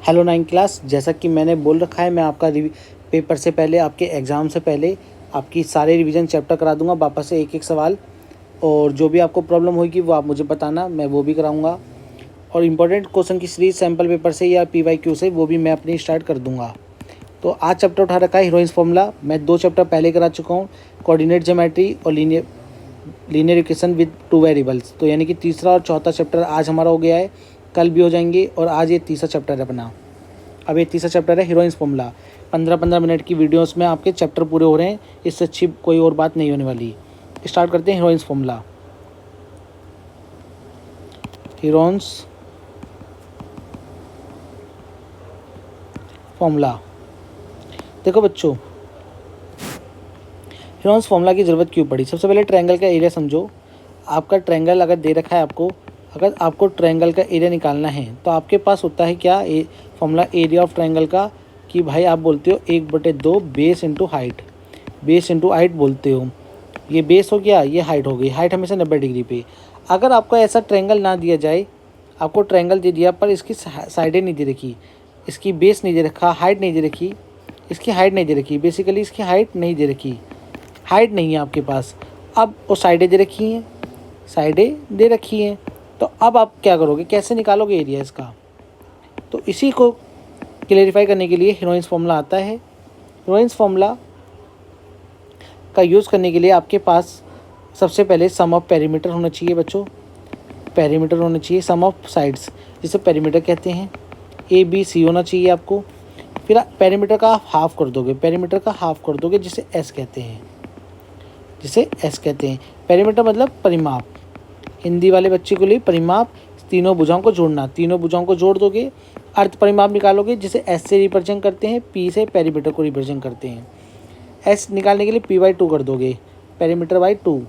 Hello 9 class, जैसा कि मैंने बोल रखा है, मैं आपका पेपर से पहले, आपके एग्ज़ाम से पहले आपकी सारे रिवीजन चैप्टर करा दूंगा वापस से एक एक सवाल। और जो भी आपको प्रॉब्लम होगी वो आप मुझे बताना, मैं वो भी कराऊंगा। और इम्पोर्टेंट क्वेश्चन की सीरीज सैम्पल पेपर से या PYQ से वो भी मैं अपनी स्टार्ट कर दूंगा। तो आज चैप्टर उठा रखा है हीरोइंस फॉर्मूला। मैं 2 चैप्टर पहले करा चुका हूँ, कोऑर्डिनेट ज्योमेट्री और लीनियर इक्वेशन विद 2 वेरिएबल्स। तो यानी कि तीसरा और चौथा चैप्टर आज हमारा हो गया है, कल भी हो जाएंगे। और आज ये तीसरा चैप्टर है अपना। अब ये तीसरा चैप्टर है हीरोइंस फॉर्मूला। 15-15 मिनट की वीडियोस में आपके चैप्टर पूरे हो रहे हैं, इससे अच्छी कोई और बात नहीं होने वाली। स्टार्ट करते हैं हीरोइंस फॉर्मूला। हीरोइंस फॉर्मूला देखो बच्चों, हीरोइंस फॉर्मूला की ज़रूरत क्यों पड़ी। सबसे पहले ट्रायंगल का एरिया समझो। आपका ट्रायंगल अगर दे रखा है आपको, अगर आपको ट्रायंगल का एरिया निकालना है तो आपके पास होता है क्या, फॉर्मूला एरिया ऑफ ट्रायंगल का, कि भाई आप बोलते हो 1/2 base into height. Base into height बोलते हो, ये बेस हो गया, ये हाइट हो गई। हाइट हमेशा 90 डिग्री पे। अगर आपको ऐसा ट्रायंगल ना दिया जाए, आपको ट्रायंगल दे दिया पर इसकी साइडें नहीं दे रखी, इसकी बेस नहीं दे रखा, हाइट नहीं दे रखी, इसकी हाइट नहीं दे रखी, बेसिकली इसकी हाइट नहीं दे रखी, हाइट नहीं है आपके पास। अब वो साइडें दे रखी हैं, साइडें दे रखी हैं, तो अब आप क्या करोगे, कैसे निकालोगे एरिया इसका। तो इसी को क्लेरिफाई करने के लिए हीरोइंस फॉर्मूला आता है। हीरोइंस फॉर्मूला का यूज़ करने के लिए आपके पास सबसे पहले सम ऑफ पेरीमीटर होना चाहिए बच्चों। पेरीमीटर होना चाहिए, सम ऑफ साइड्स जिसे पेरीमीटर कहते हैं। ABC होना चाहिए आपको। फिर पेरीमीटर का हाफ कर दोगे, पेरीमीटर का हाफ कर दोगे जिसे S कहते हैं, जिसे S कहते हैं। पेरीमीटर मतलब परिमाप, हिंदी वाले बच्चे के लिए परिमाप, तीनों भुजाओं को जोड़ना। तीनों भुजाओं को जोड़ दोगे, अर्थ परिमाप निकालोगे जिसे S से रिप्रेजेंट करते हैं, P से पेरीमीटर को रिप्रेजेंट करते हैं। S निकालने के लिए P/2 कर दोगे, पेरीमीटर बाई 2।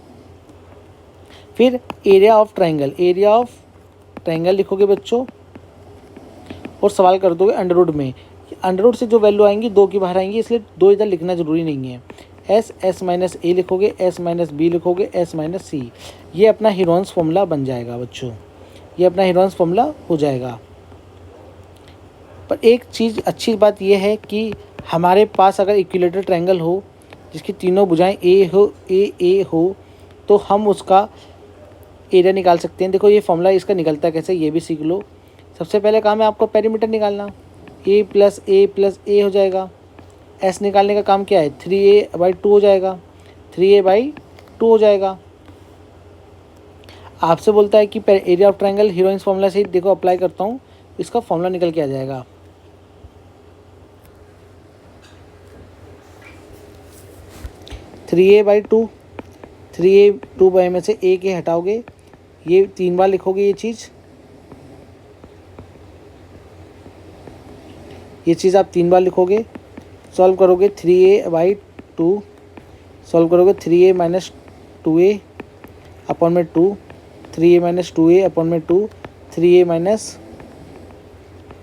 फिर area of triangle, area of triangle लिखोगे बच्चों और सवाल कर दोगे अंडरवुड में। अंडरवुड से जो वैल्यू आएंगी 2 की बाहर आएंगी, इसलिए 2 इधर लिखना जरूरी नहीं है। S - लिखोगे, S - B लिखोगे, S - C। ये अपना हीरोइंस फॉर्मूला बन जाएगा बच्चों, ये अपना हीरोइंस फॉर्मूला हो जाएगा। पर एक चीज़ अच्छी बात यह है कि हमारे पास अगर इक्विलेटरल ट्रायंगल हो जिसकी तीनों भुजाएं A हो तो हम उसका एरिया निकाल सकते हैं। देखो ये फॉर्मूला इसका निकलता है कैसे, ये भी सीख लो। सबसे पहले काम है आपको पेरीमीटर निकालना, A + A हो जाएगा। S निकालने का काम क्या है, 3A/2 हो जाएगा, 3A/2 हो जाएगा। आपसे बोलता है कि area of triangle heroines formula से देखो अप्लाई करता हूँ, इसका फॉर्मूला निकल के आ जाएगा। थ्री ए 2 बाई में से A के हटाओगे, ये 3 बार लिखोगे। ये चीज़ आप 3 बार लिखोगे। सॉल्व करोगे 3A/2, सॉल्व करोगे 3A - 2A अपॉन में 2, 3A - 2A अपॉन में 2, 3A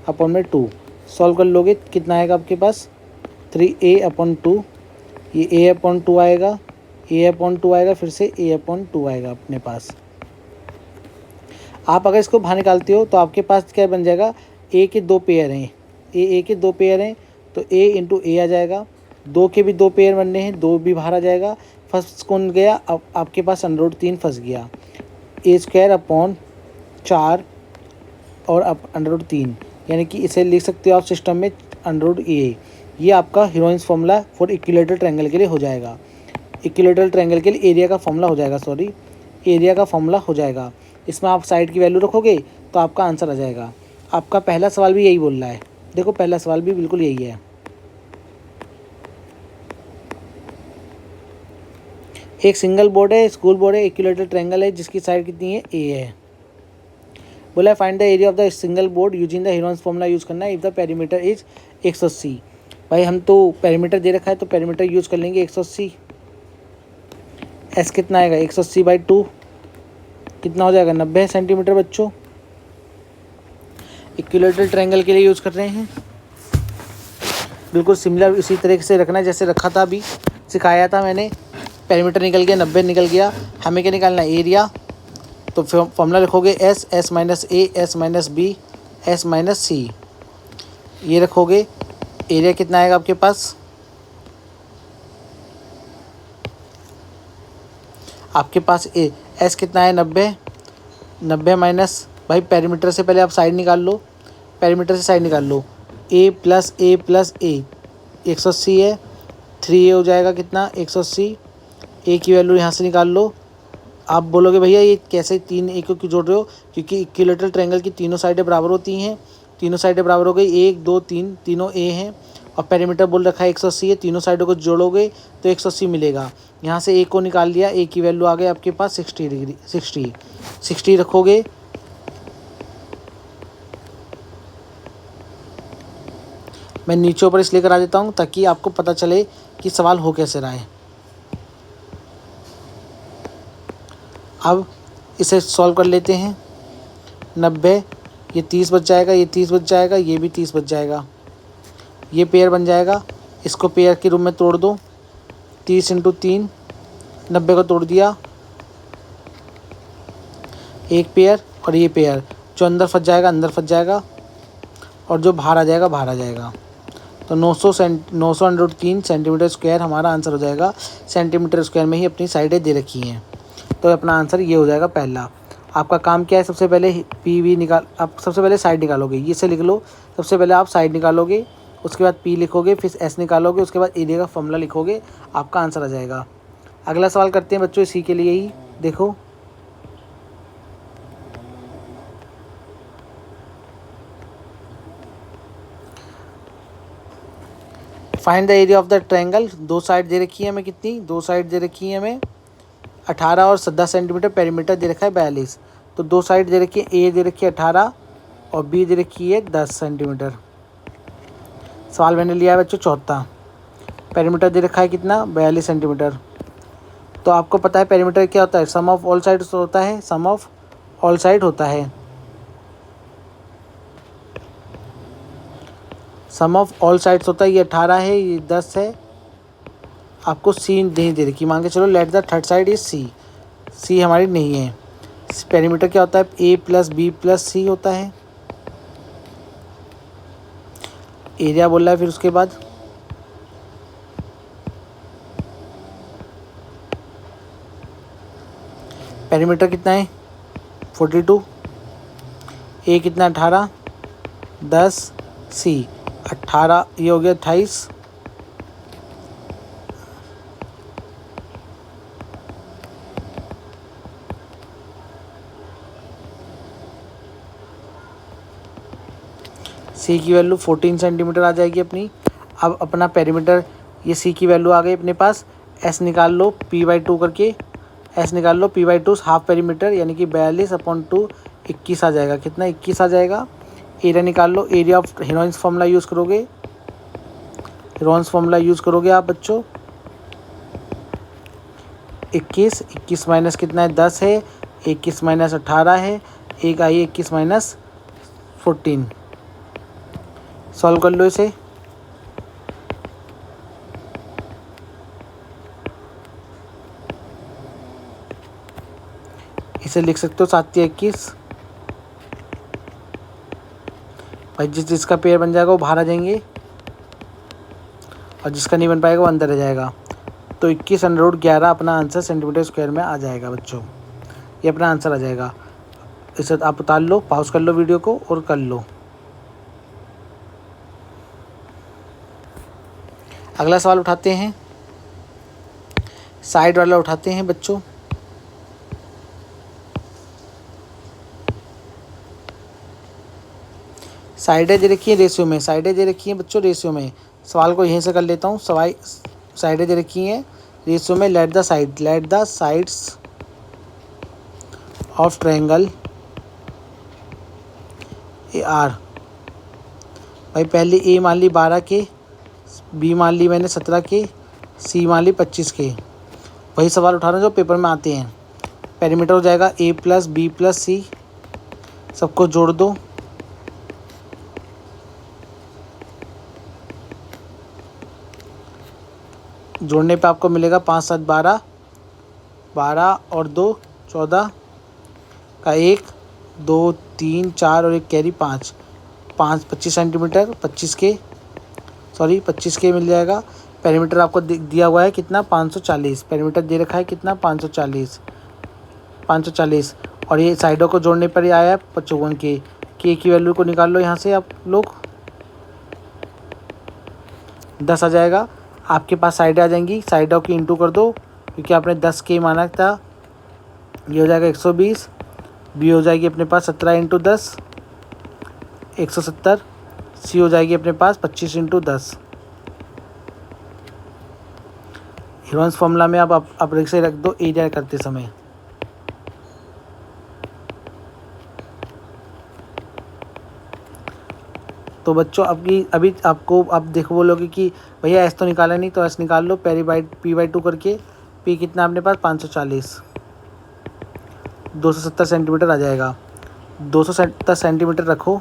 अपॉन में 2। सॉल्व कर लोगे, कितना आएगा आपके पास, 3A/2। ये A/2 आएगा, A/2 आएगा, फिर से A/2 आएगा अपने पास। आप अगर इसको बाहर निकालते हो तो आपके पास क्या बन जाएगा, A के 2 पेयर हैं, A के 2 पेयर हैं तो A इंटू A आ जाएगा। 2 के भी 2 पेयर बनने हैं, 2 भी बाहर आ जाएगा। फर्स्ट कौन गया, अब आपके पास √3 फंस गया। A²/4 और अब √3, यानी कि इसे लिख सकते हो आप सिस्टम में √A। ये आपका heroines formula for equilateral triangle के लिए हो जाएगा। इक्विलेटरल ट्रायंगल के लिए एरिया का फॉर्मूला हो जाएगा, एरिया का फॉर्मूला हो जाएगा। इसमें आप साइड की वैल्यू रखोगे तो आपका आंसर आ जाएगा। आपका पहला सवाल भी यही बोल रहा है, देखो पहला सवाल भी बिल्कुल यही है। एक सिंगल बोर्ड है, स्कूल बोर्ड है, इक्विलेटरल ट्रायंगल है जिसकी साइड कितनी है, A है। बोला find the area of the single board using the heroines formula use करना है इफ़ द पेरीमीटर इज 180। भाई हम तो पेरीमीटर दे रखा है तो पेरीमीटर यूज़ कर लेंगे 180। S कितना आएगा, 180/2 कितना हो जाएगा, 90 सेंटीमीटर बच्चों। इक्विलेटरल ट्रायंगल के लिए यूज़ कर रहे हैं, बिल्कुल सिमिलर इसी तरीके से रखना है जैसे रखा था, अभी सिखाया था मैंने। पेरीमीटर निकल गया, 90 निकल गया। हमें क्या निकालना है, एरिया। तो फॉर्मूला लिखोगे S - A, S - B, S - C। ये रखोगे, एरिया कितना आएगा आपके पास, आपके पास एस कितना है 90, 90 माइनस, भाई पेरीमीटर से पहले आप साइड निकाल लो, पेरीमीटर से साइड निकाल लो, ए प्लस ए प्लस ए 180 है, 3 ए हो जाएगा कितना 180, ए की वैल्यू यहाँ से निकाल लो। आप बोलोगे भैया ये कैसे 3 ए को क्यों जोड़ रहे हो, क्योंकि इक्विलेटरल ट्रायंगल की तीनों साइडें बराबर होती हैं, तीनों साइडें बराबर हो गई, 1 2 3 तीनों ए हैं और पेरीमीटर बोल रखा है 180 है, तीनों साइडों को जोड़ोगे तो 180 मिलेगा। यहाँ से ए को निकाल लिया, ए की वैल्यू आ गई आपके पास 60 डिग्री, 60 रखोगे। मैं नीचे ऊपर इसलिए करा देता हूँ ताकि आपको पता चले कि सवाल हो कैसे रहा है। अब इसे सॉल्व कर लेते हैं। 90, ये 30 बच जाएगा, ये 30 बच जाएगा, ये भी 30 बच जाएगा, ये पेयर बन जाएगा। इसको पेयर के रूप में तोड़ दो, 30 × 3, 90 को तोड़ दिया, एक पेयर और ये पेयर, जो अंदर फंस जाएगा अंदर फंस जाएगा और जो बाहर आ जाएगा बाहर आ जाएगा। तो 900/3 सेंटीमीटर स्क्वायर हमारा आंसर हो जाएगा। सेंटीमीटर स्क्वायर में ही अपनी साइडें दे रखी हैं, तो अपना आंसर ये हो जाएगा पहला। आपका काम क्या है, सबसे पहले पी वी निकाल, आप सबसे पहले साइड निकालोगे, ये से लिख लो, सबसे पहले आप साइड निकालोगे, उसके बाद पी लिखोगे, फिर एस निकालोगे, उसके बाद एरिया का फॉर्मूला लिखोगे, आपका आंसर आ जाएगा। अगला सवाल करते हैं बच्चों इसी के लिए ही, देखो find the area of the triangle. दो साइड दे रखी है हमें, कितनी, दो साइड दे रखी है हमें 18 और 10 सेंटीमीटर, पेरीमीटर दे रखा है 42। तो दो साइड दे रखी है, ए दे रखी है 18 और बी दे रखी है 10 सेंटीमीटर। सवाल मैंने लिया है बच्चों चौथा। पेरीमीटर दे रखा है कितना 42 सेंटीमीटर। तो आपको पता है पेरीमीटर क्या होता है, सम ऑफ ऑल साइड होता है, सम ऑफ ऑल साइड होता है, सम ऑफ ऑल साइड्स होता है। ये 18 है, ये 10 है, आपको सी नहीं दे रखी, मान के चलो let the third side is C, C हमारी नहीं है। पेरीमीटर क्या होता है, A plus B plus C होता है। एरिया बोल रहा है फिर उसके बाद, पेरीमीटर कितना है 42, ए कितना 18, 10, सी 18, ये हो गया 28, सी की वैल्यू 14 सेंटीमीटर आ जाएगी अपनी। अब अपना पेरीमीटर, ये सी की वैल्यू आ गई अपने पास, एस निकाल लो p/2 करके, एस निकाल लो p/2 हाफ पेरीमीटर यानी कि 42/2 21 आ जाएगा, कितना 21 आ जाएगा। एरिया निकाल लो, एरिया ऑफ हेरोइंस फार्मूला यूज़ करोगे, हेरोइंस फार्मूला यूज़ करोगे आप बच्चों। 21 माइनस कितना है 10 है, 21 माइनस 18 है, एक आई 21 माइनस 14। सॉल्व कर लो इसे, इसे लिख सकते हो 7×21। भाई जिसका पेयर बन जाएगा वो बाहर आ जाएंगे और जिसका नहीं बन पाएगा वो अंदर रह जाएगा। तो 21/11 अपना आंसर सेंटीमीटर स्क्वायर में आ जाएगा बच्चों, ये अपना आंसर आ जाएगा। इसे आप उतार लो, पॉज कर लो वीडियो को और कर लो। अगला सवाल उठाते हैं, साइड वाला उठाते हैं बच्चों। साइडें दे रखी हैं रेशियो में, साइडें दे रखी हैं बच्चों रेशियो में। सवाल को यहीं से कर लेता हूँ, साइडें दे रखी हैं रेशियो में। Let the sides of triangle A R. भाई पहले ए मान ली 12 के, बी मान ली मैंने 17 के, सी मान ली 25 के। वही सवाल उठा रहा हूँ जो पेपर में आते हैं। पेरीमीटर हो जाएगा ए प्लस बी प्लस सी, सबको जोड़ दो, जोड़ने पे आपको मिलेगा 5 7 12, 12 और 2 14 का 1 2 3 4 और एक कैरी 5, 25 सेंटीमीटर 25 के मिल जाएगा। पेरीमीटर आपको दिया हुआ है कितना 540, पेरीमीटर दे रखा है कितना 540 और ये साइडों को जोड़ने पर ये आया है 55 के की वैल्यू को निकाल लो यहाँ से आप लोग 10 आ जाएगा। आपके पास साइडें आ जाएंगी, साइडों की इंटू कर दो क्योंकि आपने 10 के माना था। ये हो जाएगा 120, बी हो जाएगी अपने पास 17 इंटू 10 170, सी हो जाएगी अपने पास 25 इंटू 10। हीरोन्स फॉर्मूला में आप से रख दो एरिया करते समय। तो बच्चों अभी आपको आप देखो बोलोगे कि भैया एस तो निकाला नहीं, तो एस निकाल लो P/2 करके। P कितना अपने पास 540, 270 सेंटीमीटर आ जाएगा। 270 सेंटीमीटर रखो।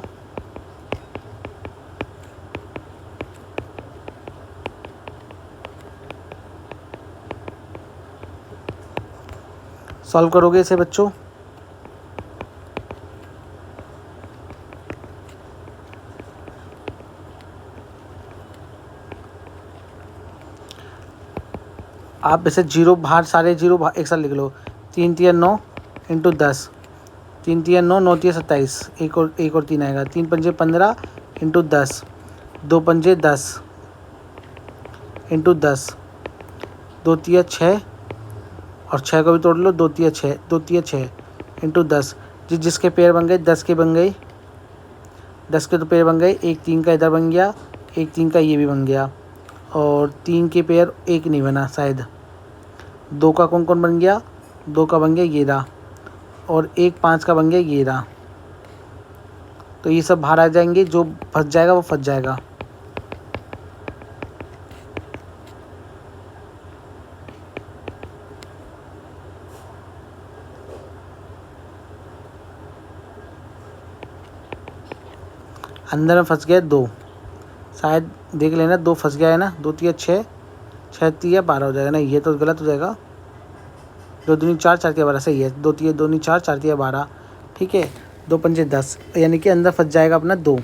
सॉल्व करोगे इसे बच्चों। आप इसे जीरो बाहर, सारे जीरो बाहर एक साथ लिख लो। 3 तिया 9 इंटू 10, 3 तिया 9, 9 तिया 27, एक और 3 आएगा। 3 पंजे 15 इंटू 10, 2 पंजे 10 इंटू 10, 2 तिया 6 और 6 को भी तोड़ लो। 2 तिया 6 इंटू 10। जिसके पेयर बन गए 10 के बन गए, 10 के तो पेयर बन गए। एक 3 का इधर बन गया, एक 3 का ये भी बन गया और 3 के पेयर एक नहीं बना शायद। 2 का कौन कौन बन गया, 2 का बन गया ये रहा और एक 5 का बन गया ये रहा। तो ये सब बाहर आ जाएंगे, जो फंस जाएगा वो फंस जाएगा। अंदर में फंस गया 2, शायद देख लेना 2 फंस गया है ना। 2 तिया 6, 6 तिया 12 हो जाएगा। नहीं ये तो गलत हो जाएगा। 2 दूनी 4, 4 तिया 12 सही है। 2 तिया 2 4, 4 तिया 12 ठीक है। 2 पंजे 10 यानी कि अंदर फंस जाएगा अपना 2।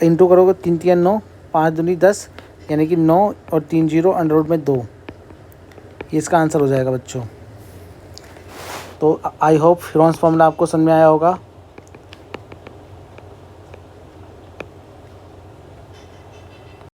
इंटू करोगे 3 तिया 9, 5 दूनी 10 यानी कि 9 और 3 जीरो अंडर रूट में 2। ये इसका आंसर हो जाएगा बच्चों। तो आई होप हीरोन्स फॉर्मूला आपको समझ में आया होगा।